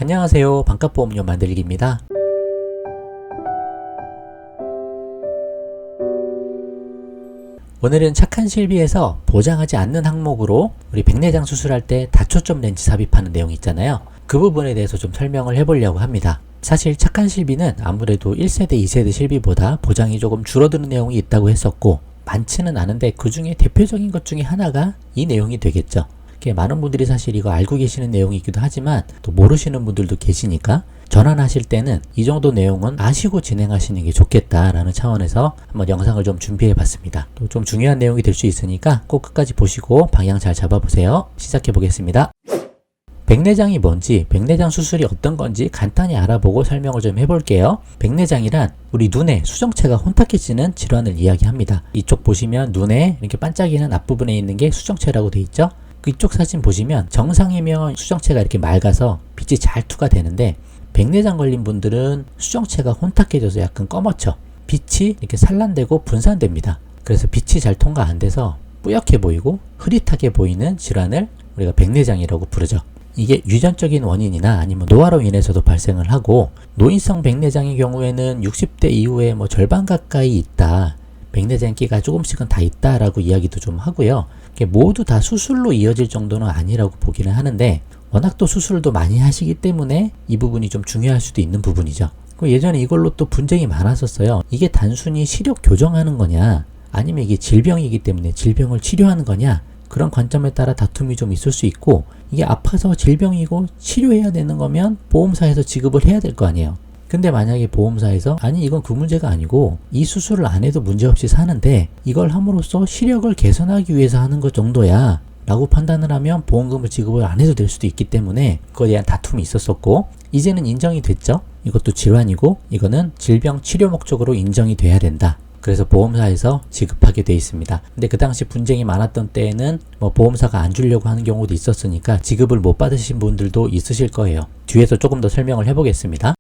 안녕하세요. 반값보험료 만들기입니다. 오늘은 착한 실비에서 보장하지 않는 항목으로 우리 백내장 수술할 때 다초점 렌즈 삽입하는 내용 있잖아요. 그 부분에 대해서 좀 설명을 해보려고 합니다. 사실 착한 실비는 아무래도 1세대, 2세대 실비보다 보장이 조금 줄어드는 내용이 있다고 했었고 많지는 않은데 그 중에 대표적인 것 중에 하나가 이 내용이 되겠죠. 많은 분들이 사실 이거 알고 계시는 내용이기도 하지만 또 모르시는 분들도 계시니까 전환하실 때는 이 정도 내용은 아시고 진행하시는 게 좋겠다라는 차원에서 한번 영상을 좀 준비해 봤습니다. 또 좀 중요한 내용이 될 수 있으니까 꼭 끝까지 보시고 방향 잘 잡아보세요. 시작해 보겠습니다. 백내장이 뭔지, 백내장 수술이 어떤 건지 간단히 알아보고 설명을 좀 해볼게요. 백내장이란 우리 눈에 수정체가 혼탁해지는 질환을 이야기합니다. 이쪽 보시면 눈에 이렇게 반짝이는 앞부분에 있는 게 수정체라고 되어 있죠. 이쪽 사진 보시면 정상이면 수정체가 이렇게 맑아서 빛이 잘 투과되는데 백내장 걸린 분들은 수정체가 혼탁해져서 약간 검어져 빛이 이렇게 산란되고 분산됩니다. 그래서 빛이 잘 통과 안 돼서 뿌옇게 보이고 흐릿하게 보이는 질환을 우리가 백내장이라고 부르죠. 이게 유전적인 원인이나 아니면 노화로 인해서도 발생을 하고 노인성 백내장의 경우에는 60대 이후에 절반 가까이 있다. 백내장 끼가 조금씩은 다 있다라고 이야기도 좀 하고요. 모두 다 수술로 이어질 정도는 아니라고 보기는 하는데 워낙 또 수술도 많이 하시기 때문에 이 부분이 좀 중요할 수도 있는 부분이죠. 예전에 이걸로 또 분쟁이 많았었어요. 이게 단순히 시력 교정하는 거냐 아니면 이게 질병이기 때문에 질병을 치료하는 거냐 그런 관점에 따라 다툼이 좀 있을 수 있고 이게 아파서 질병이고 치료해야 되는 거면 보험사에서 지급을 해야 될 거 아니에요. 근데 만약에 보험사에서 아니 이건 그 문제가 아니고 이 수술을 안 해도 문제없이 사는데 이걸 함으로써 시력을 개선하기 위해서 하는 것 정도야 라고 판단을 하면 보험금을 지급을 안 해도 될 수도 있기 때문에 그거에 대한 다툼이 있었었고 이제는 인정이 됐죠. 이것도 질환이고 이거는 질병 치료 목적으로 인정이 돼야 된다. 그래서 보험사에서 지급하게 돼 있습니다. 근데 그 당시 분쟁이 많았던 때에는 보험사가 안 주려고 하는 경우도 있었으니까 지급을 못 받으신 분들도 있으실 거예요. 뒤에서 조금 더 설명을 해보겠습니다.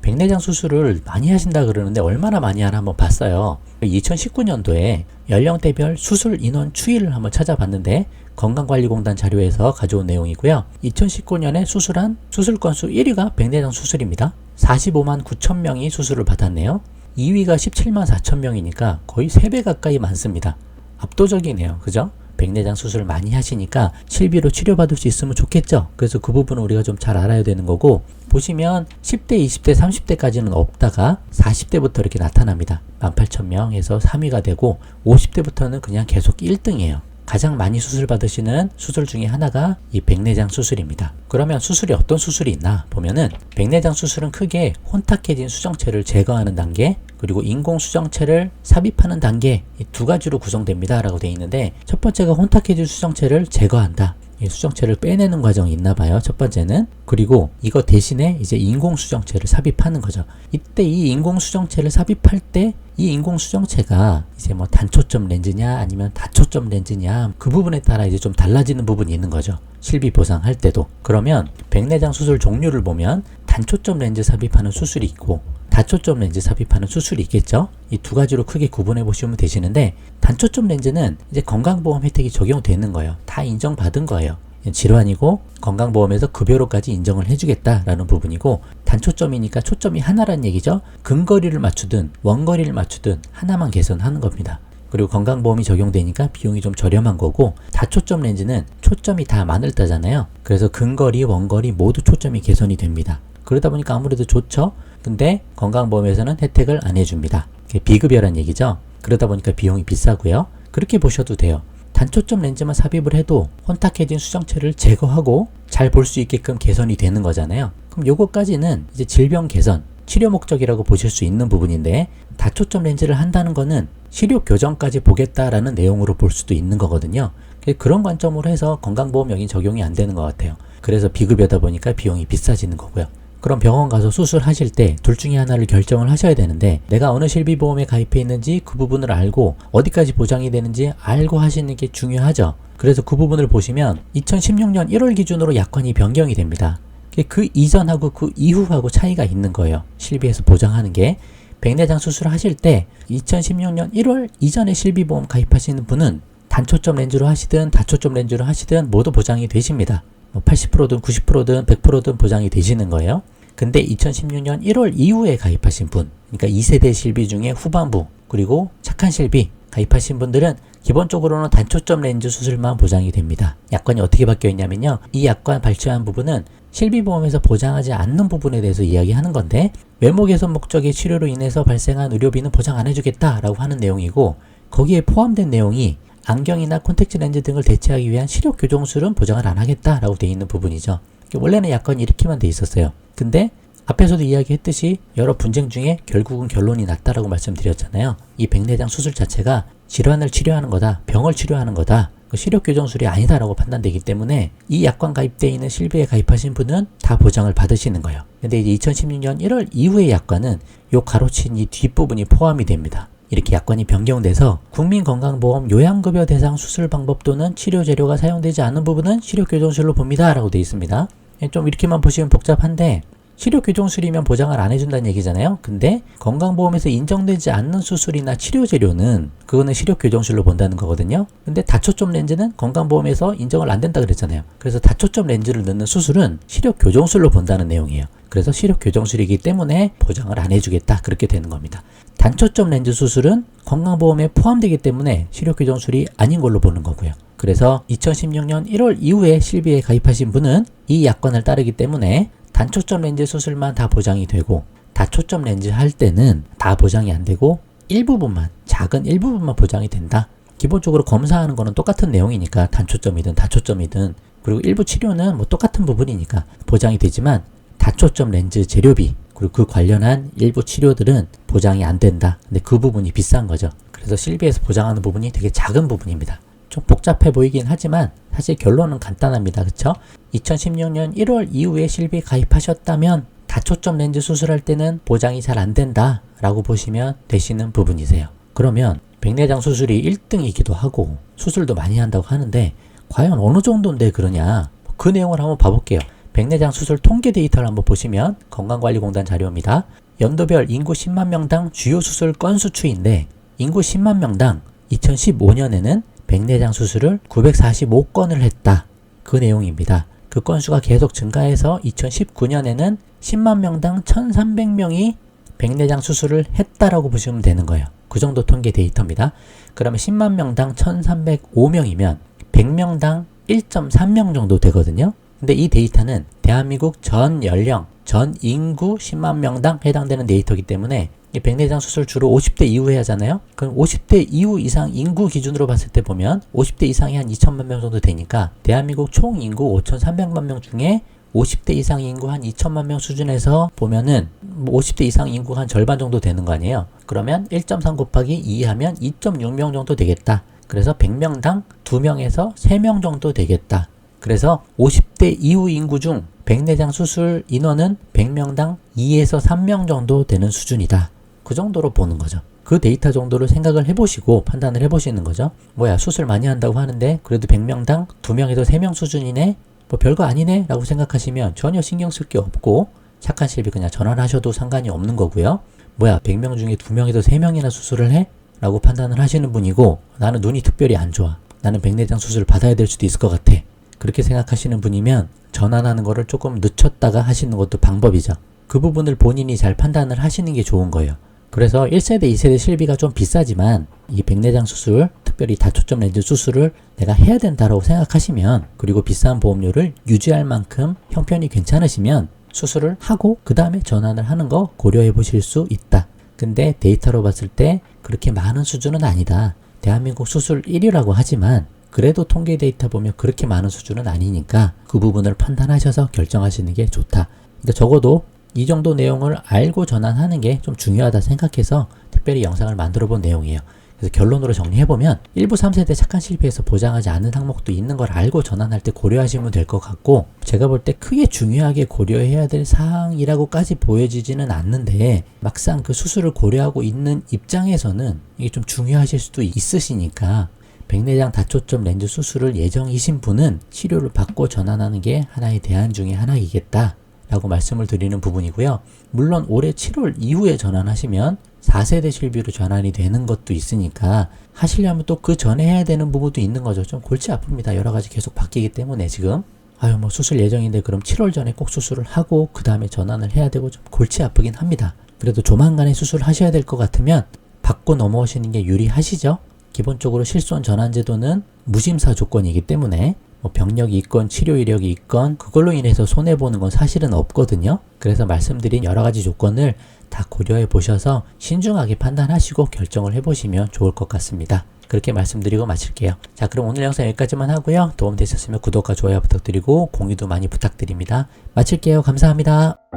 백내장 수술을 많이 하신다 그러는데 얼마나 많이 하나 한번 봤어요. 2019년도에 연령대별 수술 인원 추이를 한번 찾아봤는데 건강관리공단 자료에서 가져온 내용이고요. 2019년에 수술한 수술 건수 1위가 백내장 수술입니다. 45만 9천 명이 수술을 받았네요. 2위가 17만 4천 명이니까 거의 3배 가까이 많습니다. 압도적이네요. 그죠? 백내장 수술 많이 하시니까 실비로 치료받을 수 있으면 좋겠죠. 그래서 그 부분은 우리가 좀 잘 알아야 되는 거고 보시면 10대, 20대, 30대까지는 없다가 40대부터 이렇게 나타납니다. 18,000명에서 3위가 되고 50대부터는 그냥 계속 1등이에요. 가장 많이 수술 받으시는 수술 중에 하나가 이 백내장 수술입니다. 그러면 수술이 어떤 수술이 있나 보면은 백내장 수술은 크게 혼탁해진 수정체를 제거하는 단계 그리고 인공 수정체를 삽입하는 단계 이 두 가지로 구성됩니다 라고 되어 있는데 첫 번째가 혼탁해진 수정체를 제거한다. 이 수정체를 빼내는 과정이 있나 봐요. 첫 번째는. 그리고 이거 대신에 이제 인공 수정체를 삽입하는 거죠. 이때 이 인공 수정체를 삽입할 때 이 인공 수정체가 이제 단초점 렌즈냐 아니면 다초점 렌즈냐 그 부분에 따라 이제 좀 달라지는 부분이 있는 거죠. 실비 보상할 때도. 그러면 백내장 수술 종류를 보면 단초점 렌즈 삽입하는 수술이 있고 다초점 렌즈 삽입하는 수술이 있겠죠. 이 두 가지로 크게 구분해 보시면 되시는데 단초점 렌즈는 이제 건강보험 혜택이 적용되는 거예요. 다 인정받은 거예요. 질환이고 건강보험에서 급여로까지 인정을 해주겠다라는 부분이고 단초점이니까 초점이 하나란 얘기죠. 근거리를 맞추든 원거리를 맞추든 하나만 개선하는 겁니다. 그리고 건강보험이 적용되니까 비용이 좀 저렴한 거고 다초점 렌즈는 초점이 다 마늘따잖아요. 그래서 근거리, 원거리 모두 초점이 개선이 됩니다. 그러다 보니까 아무래도 좋죠. 근데 건강보험에서는 혜택을 안 해줍니다. 비급여란 얘기죠. 그러다 보니까 비용이 비싸고요. 그렇게 보셔도 돼요. 단초점 렌즈만 삽입을 해도 혼탁해진 수정체를 제거하고 잘 볼 수 있게끔 개선이 되는 거잖아요. 그럼 요거까지는 이제 질병 개선, 치료 목적이라고 보실 수 있는 부분인데 다초점 렌즈를 한다는 거는 시력 교정까지 보겠다라는 내용으로 볼 수도 있는 거거든요. 그런 관점으로 해서 건강보험 여긴 적용이 안 되는 것 같아요. 그래서 비급여다 보니까 비용이 비싸지는 거고요. 그럼 병원 가서 수술하실 때 둘 중에 하나를 결정을 하셔야 되는데 내가 어느 실비보험에 가입해 있는지 그 부분을 알고 어디까지 보장이 되는지 알고 하시는 게 중요하죠. 그래서 그 부분을 보시면 2016년 1월 기준으로 약관이 변경이 됩니다. 그 이전하고 그 이후하고 차이가 있는 거예요. 실비에서 보장하는 게. 백내장 수술을 하실 때 2016년 1월 이전에 실비보험 가입하시는 분은 단초점 렌즈로 하시든 다초점 렌즈로 하시든 모두 보장이 되십니다. 뭐 80%든 90%든 100%든 보장이 되시는 거예요. 근데 2016년 1월 이후에 가입하신 분, 그러니까 2세대 실비 중에 후반부, 그리고 착한 실비 가입하신 분들은 기본적으로는 단초점 렌즈 수술만 보장이 됩니다. 약관이 어떻게 바뀌어 있냐면요. 이 약관 발췌한 부분은 실비보험에서 보장하지 않는 부분에 대해서 이야기하는 건데, 외모 개선 목적의 치료로 인해서 발생한 의료비는 보장 안 해주겠다라고 하는 내용이고, 거기에 포함된 내용이 안경이나 콘택트 렌즈 등을 대체하기 위한 시력 교정술은 보장을 안 하겠다라고 되어 있는 부분이죠. 원래는 약관이 이렇게만 돼 있었어요. 근데 앞에서도 이야기했듯이 여러 분쟁 중에 결국은 결론이 났다라고 말씀드렸잖아요. 이 백내장 수술 자체가 질환을 치료하는 거다, 병을 치료하는 거다, 시력 교정술이 아니다라고 판단되기 때문에 이 약관 가입되어 있는 실비에 가입하신 분은 다 보장을 받으시는 거예요. 근데 이제 2016년 1월 이후의 약관은 요 가로친 이 뒷부분이 포함이 됩니다. 이렇게 약관이 변경돼서 국민건강보험 요양급여 대상 수술 방법 또는 치료 재료가 사용되지 않는 부분은 시력 교정술로 봅니다 라고 되어 있습니다. 좀 이렇게만 보시면 복잡한데, 시력 교정술이면 보장을 안 해준다는 얘기잖아요. 근데 건강보험에서 인정되지 않는 수술이나 치료 재료는 그거는 시력 교정술로 본다는 거거든요. 근데 다초점 렌즈는 건강보험에서 인정을 안 된다 그랬잖아요. 그래서 다초점 렌즈를 넣는 수술은 시력 교정술로 본다는 내용이에요. 그래서 시력 교정술이기 때문에 보장을 안 해주겠다, 그렇게 되는 겁니다. 단초점 렌즈 수술은 건강보험에 포함되기 때문에 시력 교정술이 아닌 걸로 보는 거고요. 그래서 2016년 1월 이후에 실비에 가입하신 분은 이 약관을 따르기 때문에 단초점 렌즈 수술만 다 보장이 되고, 다초점 렌즈 할 때는 다 보장이 안 되고 일부분만, 작은 일부분만 보장이 된다. 기본적으로 검사하는 거는 똑같은 내용이니까 단초점이든 다초점이든, 그리고 일부 치료는 뭐 똑같은 부분이니까 보장이 되지만 다초점 렌즈 재료비 그리고 그 관련한 일부 치료들은 보장이 안 된다. 근데 그 부분이 비싼 거죠. 그래서 실비에서 보장하는 부분이 되게 작은 부분입니다. 좀 복잡해 보이긴 하지만 사실 결론은 간단합니다. 그쵸? 2016년 1월 이후에 실비 가입하셨다면 다초점 렌즈 수술할 때는 보장이 잘 안 된다 라고 보시면 되시는 부분이세요. 그러면 백내장 수술이 1등이기도 하고 수술도 많이 한다고 하는데 과연 어느 정도인데 그러냐, 그 내용을 한번 봐볼게요. 백내장 수술 통계 데이터를 한번 보시면 건강관리공단 자료입니다. 연도별 인구 10만 명당 주요 수술 건수 추이인데, 인구 10만 명당 2015년에는 백내장 수술을 945건을 했다, 그 내용입니다. 그 건수가 계속 증가해서 2019년에는 10만 명당 1300명이 백내장 수술을 했다라고 보시면 되는 거예요. 그 정도 통계 데이터입니다. 그러면 10만 명당 1305명이면 100명당 1.3명 정도 되거든요. 근데 이 데이터는 대한민국 전 연령, 전 인구 10만 명당 해당되는 데이터이기 때문에 이 백내장 수술 주로 50대 이후에 하잖아요. 그럼 50대 이후 이상 인구 기준으로 봤을 때 보면 50대 이상이 한 2천만 명 정도 되니까 대한민국 총 인구 5,300만 명 중에 50대 이상 인구 한 2천만 명 수준에서 보면은 50대 이상 인구가 한 절반 정도 되는 거 아니에요. 그러면 1.3 곱하기 2 하면 2.6명 정도 되겠다. 그래서 100명당 2명에서 3명 정도 되겠다. 그래서 50대 이후 인구 중 백내장 수술 인원은 100명당 2에서 3명 정도 되는 수준이다. 그 정도로 보는 거죠. 그 데이터 정도를 생각을 해보시고 판단을 해보시는 거죠. 뭐야, 수술 많이 한다고 하는데 그래도 100명당 2명에서 3명 수준이네? 뭐 별거 아니네? 라고 생각하시면 전혀 신경 쓸 게 없고 착한 실비 그냥 전환하셔도 상관이 없는 거고요. 뭐야, 100명 중에 2명에서 3명이나 수술을 해? 라고 판단을 하시는 분이고, 나는 눈이 특별히 안 좋아, 나는 백내장 수술을 받아야 될 수도 있을 것 같아, 그렇게 생각하시는 분이면 전환하는 거를 조금 늦췄다가 하시는 것도 방법이죠. 그 부분을 본인이 잘 판단을 하시는 게 좋은 거예요. 그래서 1세대, 2세대 실비가 좀 비싸지만 이 백내장 수술, 특별히 다초점 렌즈 수술을 내가 해야 된다라고 생각하시면, 그리고 비싼 보험료를 유지할 만큼 형편이 괜찮으시면 수술을 하고 그 다음에 전환을 하는 거 고려해 보실 수 있다. 근데 데이터로 봤을 때 그렇게 많은 수준은 아니다. 대한민국 수술 1위라고 하지만 그래도 통계 데이터 보면 그렇게 많은 수준은 아니니까 그 부분을 판단하셔서 결정하시는 게 좋다. 그러니까 적어도 이 정도 내용을 알고 전환하는 게 좀 중요하다 생각해서 특별히 영상을 만들어 본 내용이에요. 그래서 결론으로 정리해보면 일부 3세대 착한 실비에서 보장하지 않는 항목도 있는 걸 알고 전환할 때 고려하시면 될 것 같고, 제가 볼 때 크게 중요하게 고려해야 될 사항이라고까지 보여지지는 않는데 막상 그 수술을 고려하고 있는 입장에서는 이게 좀 중요하실 수도 있으시니까 백내장 다초점 렌즈 수술을 예정이신 분은 치료를 받고 전환하는 게 하나의 대안 중에 하나이겠다 라고 말씀을 드리는 부분이고요. 물론 올해 7월 이후에 전환하시면 4세대 실비로 전환이 되는 것도 있으니까 하시려면 또 그 전에 해야 되는 부분도 있는 거죠. 좀 골치 아픕니다. 여러 가지 계속 바뀌기 때문에 지금 아유 뭐 수술 예정인데 그럼 7월 전에 꼭 수술을 하고 그 다음에 전환을 해야 되고 좀 골치 아프긴 합니다. 그래도 조만간에 수술하셔야 될 것 같으면 받고 넘어오시는 게 유리하시죠? 기본적으로 실손 전환 제도는 무심사 조건이기 때문에 뭐 병력이 있건 치료 이력이 있건 그걸로 인해서 손해보는 건 사실은 없거든요. 그래서 말씀드린 여러 가지 조건을 다 고려해 보셔서 신중하게 판단하시고 결정을 해보시면 좋을 것 같습니다. 그렇게 말씀드리고 마칠게요. 자, 그럼 오늘 영상 여기까지만 하고요. 도움되셨으면 구독과 좋아요 부탁드리고 공유도 많이 부탁드립니다. 마칠게요. 감사합니다.